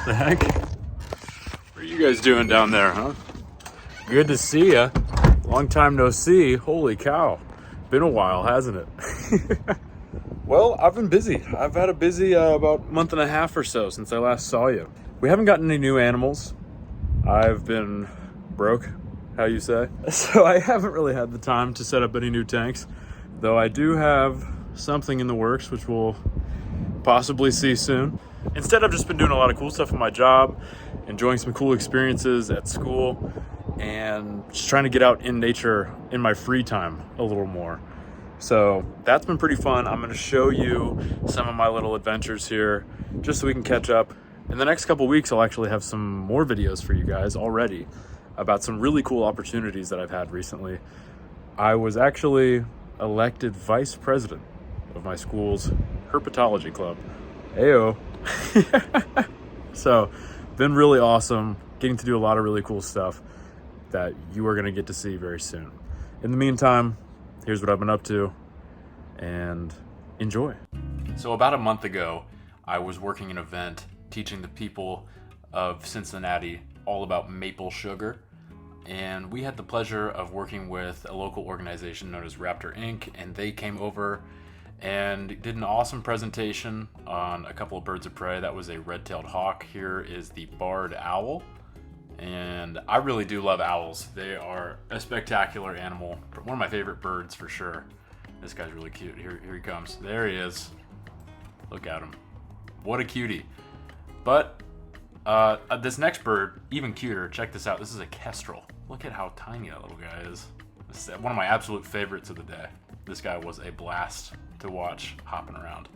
The heck? What are you guys doing down there, huh? Good to see ya. Long time no see. Holy cow. Been a while, hasn't it? Well, I've been busy. I've had a busy about month and a half or so since I last saw you. We haven't gotten any new animals. I've been broke, how you say. So I haven't really had the time to set up any new tanks, though I do have something in the works, which we'll possibly see soon. Instead, I've just been doing a lot of cool stuff in my job, enjoying some cool experiences at school, and just trying to get out in nature in my free time a little more. So that's been pretty fun. I'm gonna show you some of my little adventures here, just so we can catch up. In the next couple weeks, I'll actually have some more videos for you guys already about some really cool opportunities that I've had recently. I was actually elected vice president of my school's herpetology club. Ayo. So, been really awesome, getting to do a lot of really cool stuff that you are gonna get to see very soon. In the meantime, here's what I've been up to, and enjoy. So about a month ago, I was working an event teaching the people of Cincinnati all about maple sugar. And we had the pleasure of working with a local organization known as Raptor Inc. And they came over and did an awesome presentation on a couple of birds of prey. That was a red-tailed hawk. Here is the barred owl. And I really do love owls. They are a spectacular animal. One of my favorite birds for sure. This guy's really cute. Here he comes. There he is. Look at him. What a cutie. But this next bird, even cuter. Check this out. This is a kestrel. Look at how tiny that little guy is. This is one of my absolute favorites of the day. This guy was a blast to watch hopping around.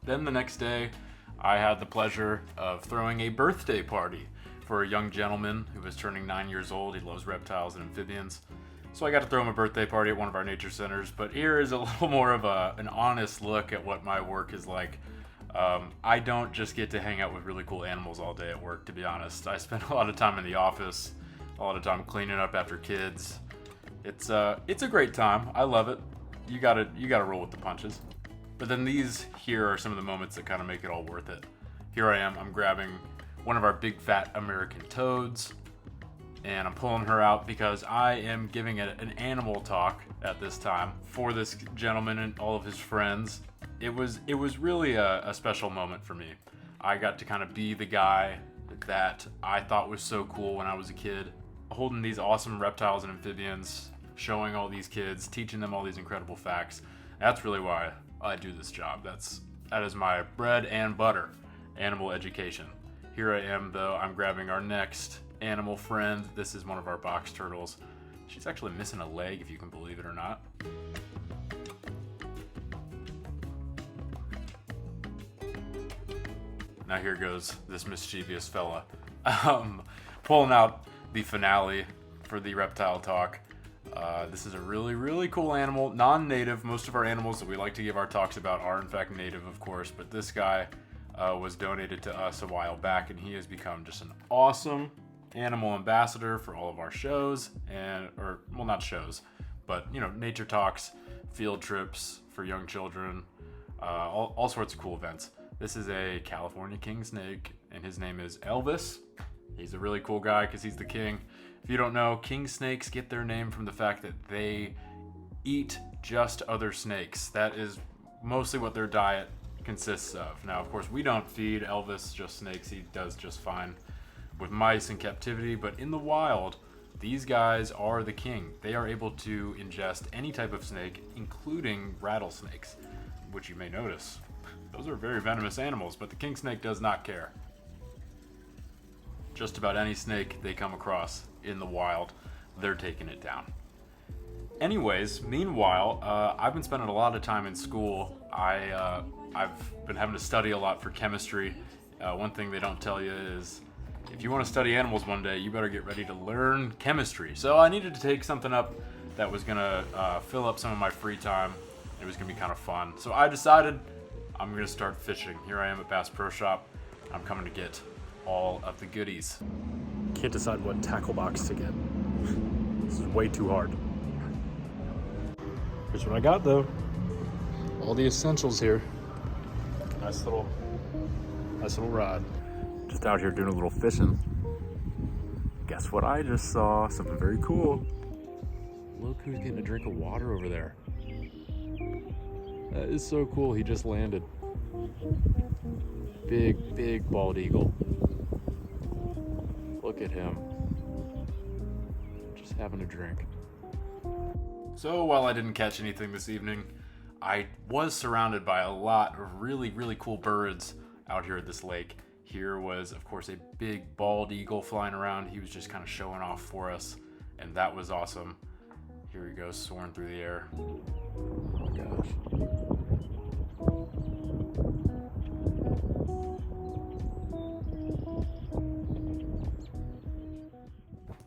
Then the next day, I had the pleasure of throwing a birthday party for a young gentleman who was turning 9 years old. He loves reptiles and amphibians. So I got to throw him a birthday party at one of our nature centers. But here is a little more of an honest look at what my work is like. I don't just get to hang out with really cool animals all day at work, to be honest. I spend a lot of time in the office, a lot of time cleaning up after kids. It's a great time. I love it. You gotta roll with the punches. But then these here are some of the moments that kind of make it all worth it. Here I am, I'm grabbing one of our big fat American toads, and I'm pulling her out because I am giving an animal talk at this time for this gentleman and all of his friends. It was really a special moment for me. I got to kind of be the guy that I thought was so cool when I was a kid, holding these awesome reptiles and amphibians, showing all these kids, teaching them all these incredible facts. That's really why I do this job. That is my bread and butter, animal education. Here I am though, I'm grabbing our next animal friend. This is one of our box turtles. She's actually missing a leg, if you can believe it or not. Now here goes this mischievous fella. Pulling out the finale for the reptile talk. This is a really, really cool animal, non-native. Most of our animals that we like to give our talks about are in fact native, of course, but this guy was donated to us a while back, and he has become just an awesome animal ambassador for all of our shows, not shows, but nature talks, field trips for young children, all sorts of cool events. This is a California king snake, and his name is Elvis. He's a really cool guy because he's the king. If you don't know, king snakes get their name from the fact that they eat just other snakes. That is mostly what their diet consists of. Now, of course, we don't feed Elvis just snakes. He does just fine with mice in captivity, but in the wild, these guys are the king. They are able to ingest any type of snake, including rattlesnakes, which you may notice. Those are very venomous animals, but the king snake does not care. Just about any snake they come across in the wild, they're taking it down. Anyways, meanwhile, I've been spending a lot of time in school. I've been having to study a lot for chemistry. One thing they don't tell you is if you want to study animals one day, you better get ready to learn chemistry. So I needed to take something up that was going to fill up some of my free time. It was going to be kind of fun. So I decided I'm going to start fishing. Here I am at Bass Pro Shop. I'm coming to get all of the goodies. Can't decide what tackle box to get. This is way too hard. Here's what I got though. All the essentials here. Nice little Nice little ride. Just out here doing a little fishing. Guess what I just saw? Something very cool. Look who's getting a drink of water over there. That is so cool. He just landed. Big bald eagle. Look at him. Just having a drink. So while I didn't catch anything this evening, I was surrounded by a lot of really cool birds out here at this lake. Here was, of course, a big bald eagle flying around. He was just kind of showing off for us, and that was awesome. Here he goes, soaring through the air. Oh my gosh.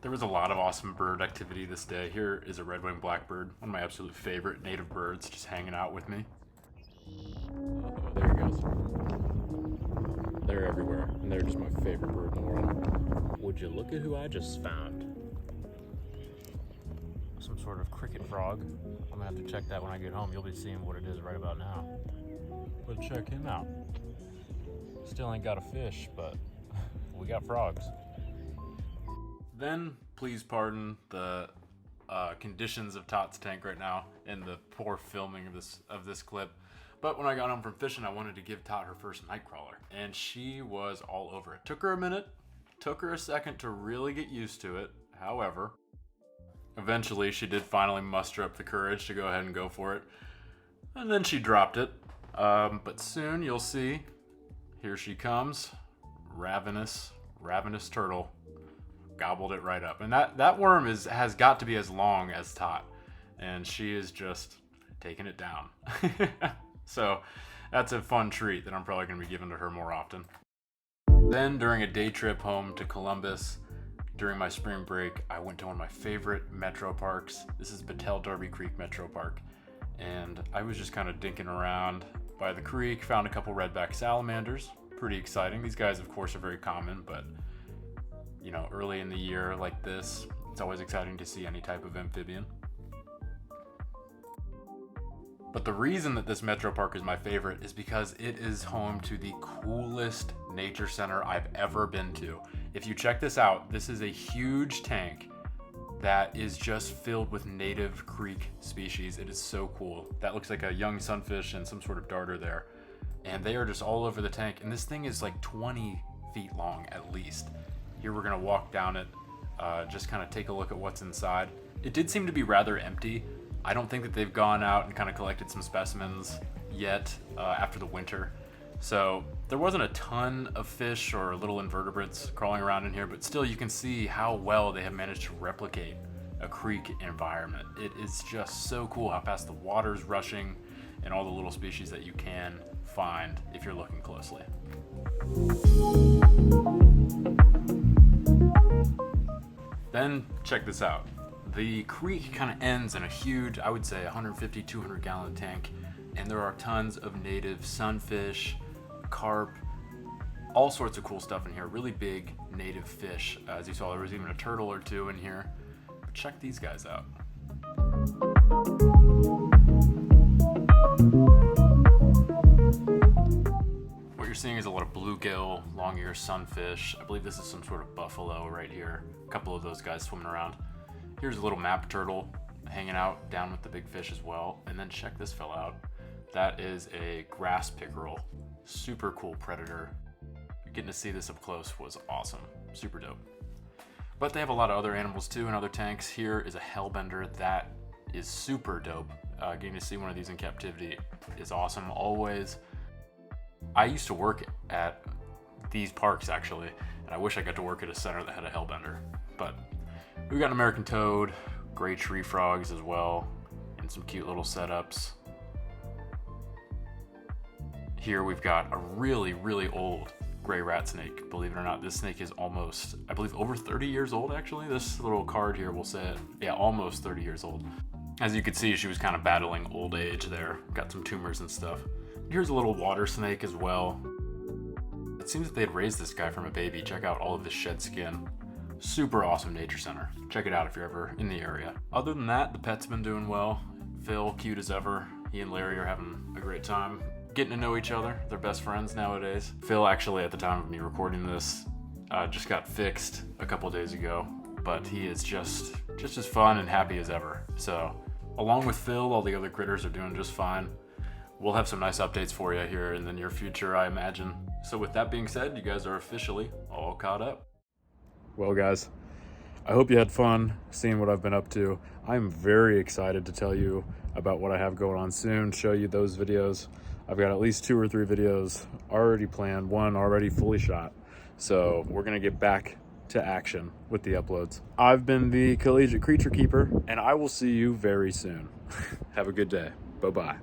There was a lot of awesome bird activity this day. Here is a red-winged blackbird, one of my absolute favorite native birds, just hanging out with me. Oh, there he goes. They're everywhere, and they're just my favorite bird in the world. Would you look at who I just found? Some sort of cricket frog. I'm gonna have to check that when I get home. You'll be seeing what it is right about now. But check him out. Still ain't got a fish, but we got frogs. Then, please pardon the conditions of Tot's tank right now and the poor filming of this clip. But when I got home from fishing, I wanted to give Tot her first night crawler, and she was all over it. Took her a minute, took her a second to really get used to it. However, eventually she did finally muster up the courage to go ahead and go for it, and then she dropped it. But soon you'll see. Here she comes, ravenous turtle. Gobbled it right up, and that worm has got to be as long as Tot, and she is just taking it down. So that's a fun treat that I'm probably going to be giving to her more often. Then during a day trip home to Columbus during my spring break, I went to one of my favorite metro parks. This is Battelle Darby Creek Metro Park, and I was just kind of dinking around by the creek, found a couple redback salamanders. Pretty exciting. These guys, of course, are very common, but you know, early in the year like this, it's always exciting to see any type of amphibian. But the reason that this metro park is my favorite is because it is home to the coolest nature center I've ever been to. If you check this out, this is a huge tank that is just filled with native creek species. It is so cool. That looks like a young sunfish and some sort of darter there. And they are just all over the tank. And this thing is like 20 feet long at least. Here we're gonna walk down it, just kind of take a look at what's inside. It did seem to be rather empty. I don't think that they've gone out and kind of collected some specimens yet after the winter. So there wasn't a ton of fish or little invertebrates crawling around in here, but still you can see how well they have managed to replicate a creek environment. It is just so cool how fast the water's rushing and all the little species that you can find if you're looking closely. Then check this out. The creek kind of ends in a huge, I would say 150, 200 gallon tank, and there are tons of native sunfish, carp, all sorts of cool stuff in here. Really big native fish. As you saw, there was even a turtle or two in here. But check these guys out. What you're seeing is a lot of bluegill, long-ear sunfish. I believe this is some sort of buffalo right here. A couple of those guys swimming around. Here's a little map turtle hanging out down with the big fish as well. And then check this fella out. That is a grass pickerel. Super cool predator. Getting to see this up close was awesome. Super dope. But they have a lot of other animals too in other tanks. Here is a hellbender that is super dope. Getting to see one of these in captivity is awesome always. I used to work at these parks actually, and I wish I got to work at a center that had a hellbender. But we've got an American toad, gray tree frogs as well, and some cute little setups. Here we've got a really old gray rat snake. Believe it or not, this snake is almost, I believe, over 30 years old actually. This little card here will say it. Yeah, almost 30 years old. As you can see, she was kind of battling old age there. Got some tumors and stuff. Here's a little water snake as well. It seems that they had raised this guy from a baby. Check out all of this shed skin. Super awesome nature center. Check it out if you're ever in the area. Other than that, the pet's been doing well. Phil, cute as ever. He and Larry are having a great time. getting to know each other. They're best friends nowadays. Phil, actually, at the time of me recording this, just got fixed a couple days ago, but he is just as fun and happy as ever. So, along with Phil, all the other critters are doing just fine. We'll have some nice updates for you here in the near future, I imagine. So with that being said, you guys are officially all caught up. Well, guys, I hope you had fun seeing what I've been up to. I'm very excited to tell you about what I have going on soon, show you those videos. I've got at least 2 or 3 videos already planned, one already fully shot. So we're gonna get back to action with the uploads. I've been the Collegiate Creature Keeper, and I will see you very soon. Have a good day. Bye-bye.